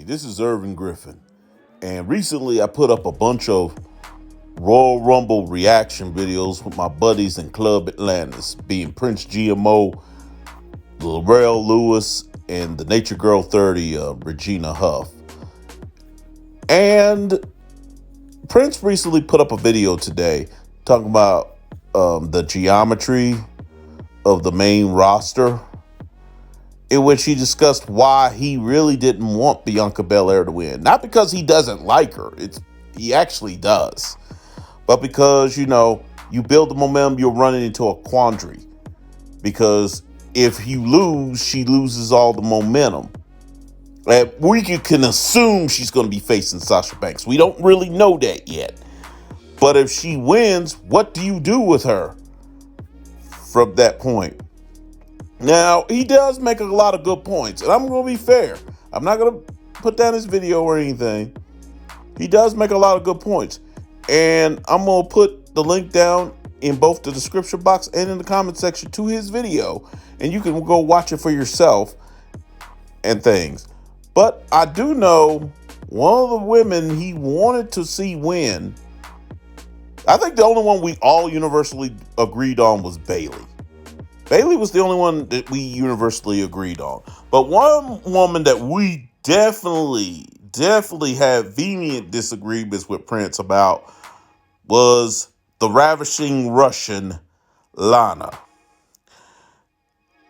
This is Irvin Griffin. And recently I put up a bunch of Royal Rumble reaction videos with my buddies in Club Atlantis, being Prince GMO, Larrell Lewis, and the Nature Girl 30, Regina Huff. And Prince recently put up a video today talking about the geometry of the main roster, in which he discussed why he really didn't want Bianca Belair to win. Not because he doesn't like her. He actually does. But because, you build the momentum, you're running into a quandary. Because if you lose, she loses all the momentum. And we can assume she's going to be facing Sasha Banks. We don't really know that yet. But if she wins, what do you do with her from that point? Now, he does make a lot of good points, and I'm going to be fair. I'm not going to put down his video or anything. He does make a lot of good points, and I'm going to put the link down in both the description box and in the comment section to his video, and you can go watch it for yourself and things. But I do know one of the women he wanted to see win, I think the only one we all universally agreed on was Bayley. Bayley was the only one that we universally agreed on. But one woman that we definitely had vehement disagreements with Prince about was the ravishing Russian Lana.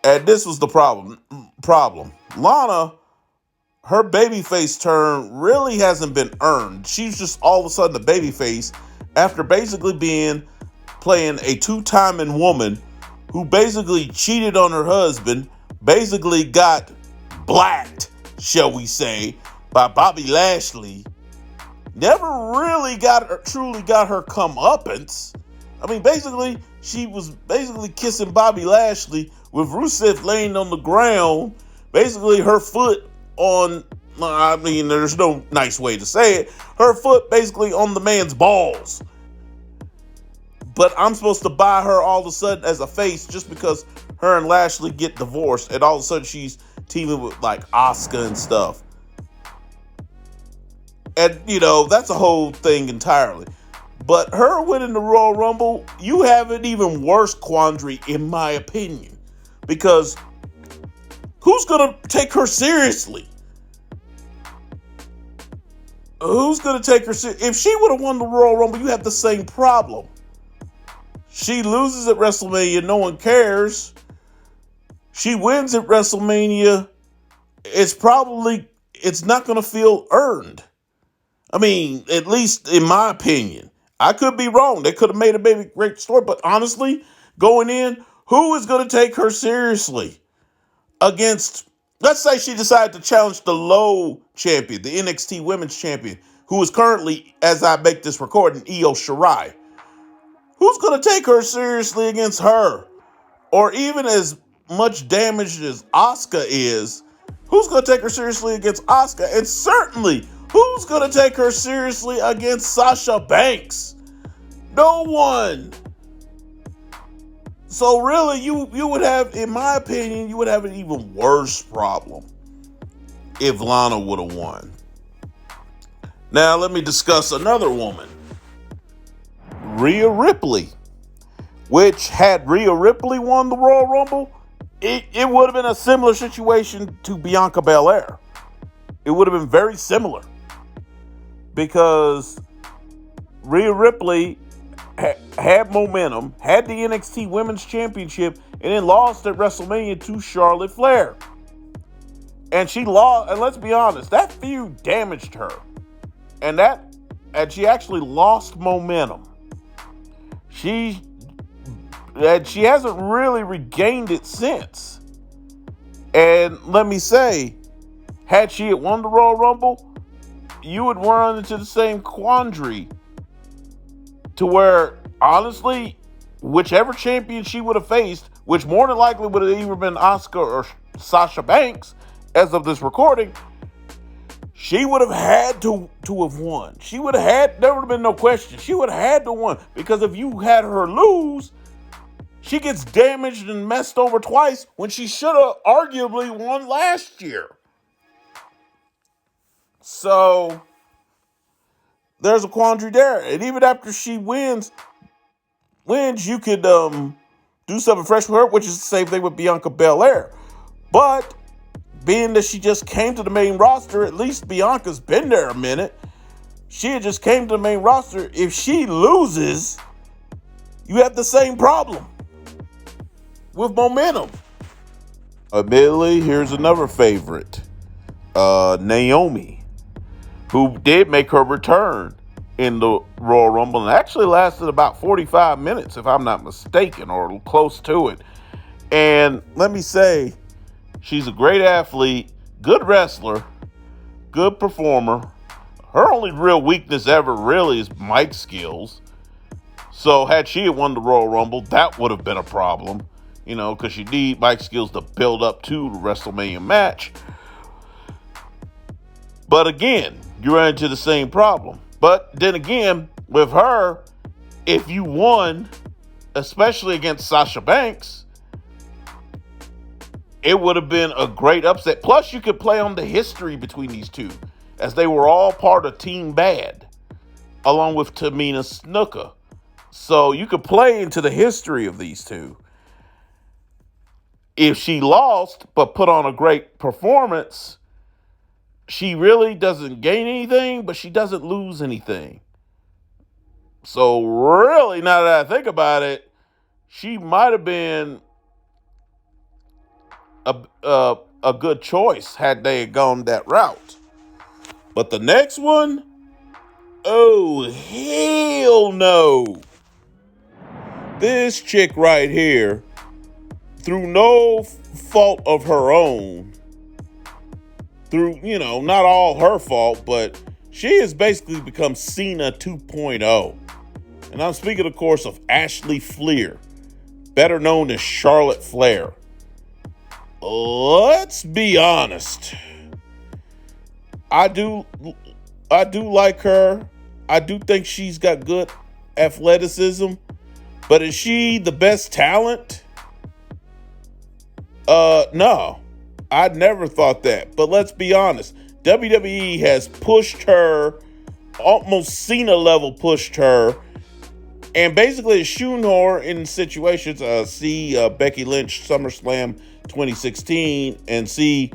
And this was the problem. Lana, her babyface turn really hasn't been earned. She's just all of a sudden a babyface after basically playing a two-timing woman who basically cheated on her husband, basically got blacked, shall we say, by Bobby Lashley. Never really truly got her comeuppance. I mean, basically, she was kissing Bobby Lashley with Rusev laying on the ground, basically her foot on, there's no nice way to say it, her foot basically on the man's balls. But I'm supposed to buy her all of a sudden as a face just because her and Lashley get divorced, and all of a sudden she's teaming with like Asuka and stuff. And, that's a whole thing entirely. But her winning the Royal Rumble, you have an even worse quandary, in my opinion. Because who's going to take her seriously? Who's going to take her seriously? If she would have won the Royal Rumble, you have the same problem. She loses at WrestleMania, no one cares. She wins at WrestleMania, it's not going to feel earned. I mean, at least in my opinion. I could be wrong. They could have made a great story, but honestly, going in, who is going to take her seriously against, let's say she decided to challenge the low champion, the NXT Women's Champion, who is currently, as I make this recording, Io Shirai. Who's going to take her seriously against her? Or even as much damaged as Asuka is, who's going to take her seriously against Asuka? And certainly, who's going to take her seriously against Sasha Banks? No one. So really, you would have, in my opinion, you would have an even worse problem if Lana would have won. Now, let me discuss another woman. Rhea Ripley, which had Rhea Ripley won the Royal Rumble, it would have been a similar situation to Bianca Belair. It would have been very similar because Rhea Ripley had momentum, had the NXT Women's Championship, and then lost at WrestleMania to Charlotte Flair. And she lost, and let's be honest, that feud damaged her. And she actually lost momentum. She hasn't really regained it since. And let me say, had she won the Royal Rumble, you would run into the same quandary to where, honestly, whichever champion she would have faced, which more than likely would have either been Asuka or Sasha Banks, as of this recording, she would have had to have won. There would have been no question. She would have had to win. Because if you had her lose, she gets damaged and messed over twice when she should have arguably won last year. So there's a quandary there. And even after she wins, you could do something fresh with her, which is the same thing with Bianca Belair. But being that she just came to the main roster, at least Bianca's been there a minute. She had just came to the main roster. If she loses, you have the same problem with momentum. Admittedly, here's another favorite. Naomi, who did make her return in the Royal Rumble and actually lasted about 45 minutes, if I'm not mistaken, or close to it. And let me say, she's a great athlete, good wrestler, good performer. Her only real weakness ever really is mic skills. So had she won the Royal Rumble, that would have been a problem, because you need mic skills to build up to the WrestleMania match. But again, you run into the same problem. But then again, with her, if you won, especially against Sasha Banks, it would have been a great upset. Plus, you could play on the history between these two, as they were all part of Team Bad, along with Tamina Snuka. So you could play into the history of these two. If she lost, but put on a great performance, she really doesn't gain anything, but she doesn't lose anything. So really, now that I think about it, she might have been a good choice had they gone that route. But the next one, oh, hell no. This chick right here, through no fault of her own, through, not all her fault, but she has basically become Cena 2.0. And I'm speaking, of course, of Ashley Flair, better known as Charlotte Flair. Let's be honest. I do like her. I do think she's got good athleticism. But is she the best talent? No. I'd never thought that. But let's be honest. WWE has pushed her, almost Cena level pushed her, and basically shown her in situations. See Becky Lynch SummerSlam 2016, and see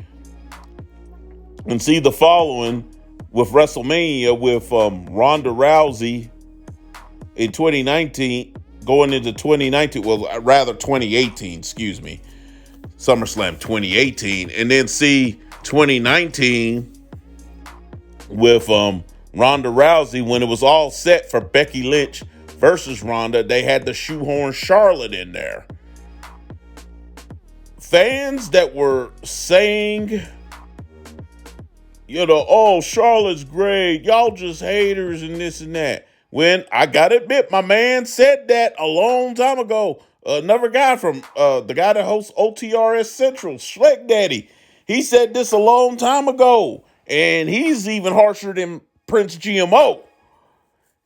the following with WrestleMania with Ronda Rousey in 2019, going into 2019, well, rather 2018, excuse me, SummerSlam 2018, and then see 2019 with Ronda Rousey when it was all set for Becky Lynch versus Ronda. They had to shoehorn Charlotte in there. Fans that were saying, oh, Charlotte's great, y'all just haters and this and that. When I gotta admit, my man said that a long time ago. Another guy from the guy that hosts OTRS Central, Schleck Daddy, he said this a long time ago, and he's even harsher than Prince GMO.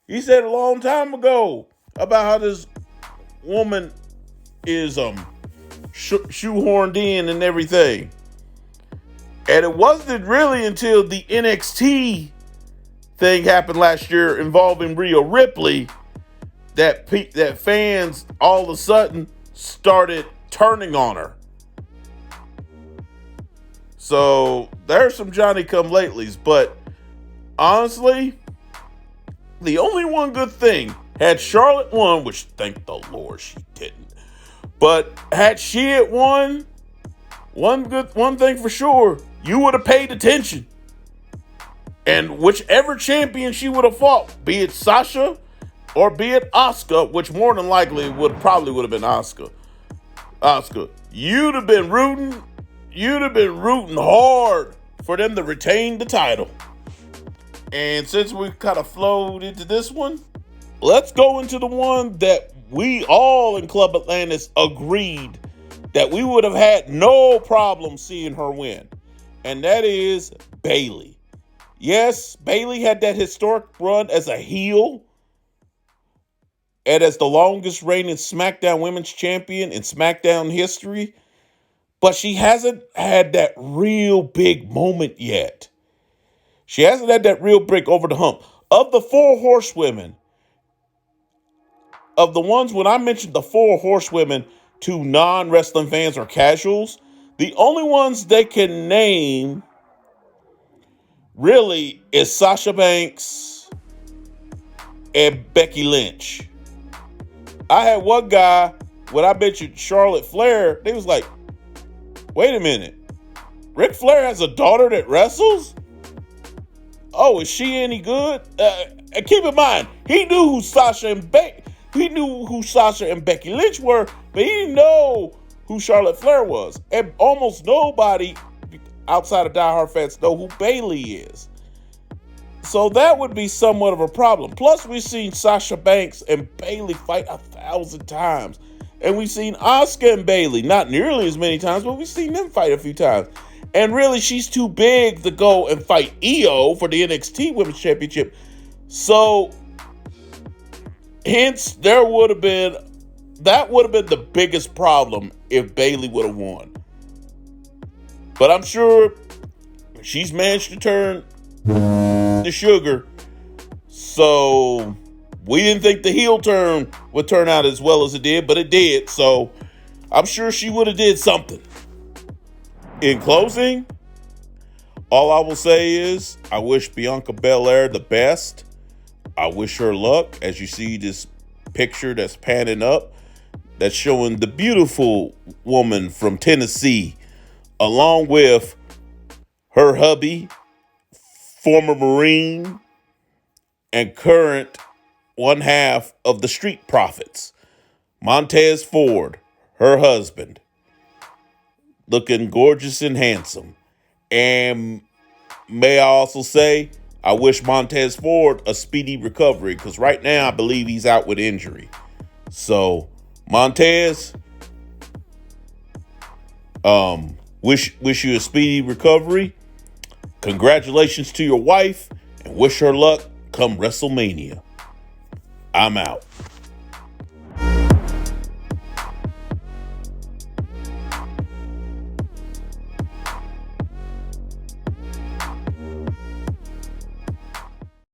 He said a long time ago about how this woman is shoehorned in and everything. And it wasn't really until the NXT thing happened last year involving Rhea Ripley that fans all of a sudden started turning on her. So there's some Johnny-come-latelys, but honestly, the only one good thing, had Charlotte won, which thank the Lord she didn't, but had she had won, one thing for sure, you would have paid attention. And whichever champion she would have fought, be it Sasha or be it Asuka, which more than likely would have been Asuka. You'd have been rooting hard for them to retain the title. And since we kind of flowed into this one, let's go into the one that we all in Club Atlantis agreed that we would have had no problem seeing her win. And that is Bayley. Yes, Bayley had that historic run as a heel and as the longest reigning SmackDown Women's Champion in SmackDown history, but she hasn't had that real big moment yet. She hasn't had that real break over the hump. Of the four horsewomen, of the ones when I mentioned the four horsewomen to non-wrestling fans or casuals, the only ones they can name really is Sasha Banks and Becky Lynch. I had one guy, when I mentioned Charlotte Flair, they was like, wait a minute. Ric Flair has a daughter that wrestles? Oh, is she any good? And keep in mind, he knew who Sasha and Becky Lynch were, but he didn't know who Charlotte Flair was. And almost nobody outside of diehard fans know who Bayley is. So that would be somewhat of a problem. Plus, we've seen Sasha Banks and Bayley fight 1,000 times. And we've seen Asuka and Bayley, not nearly as many times, but we've seen them fight a few times. And really, she's too big to go and fight Io for the NXT Women's Championship. So, hence, that would have been the biggest problem if Bayley would have won. But I'm sure she's managed to turn the sugar. So, we didn't think the heel turn would turn out as well as it did, but it did. So, I'm sure she would have did something. In closing, all I will say is I wish Bianca Belair the best. I wish her luck. As you see this picture that's panning up, that's showing the beautiful woman from Tennessee, along with her hubby, former Marine, and current one half of the Street Profits, Montez Ford, her husband. Looking gorgeous and handsome. And may I also say, I wish Montez Ford a speedy recovery, because right now I believe he's out with injury. So, Montez, wish you a speedy recovery. Congratulations to your wife, and wish her luck come WrestleMania. I'm out.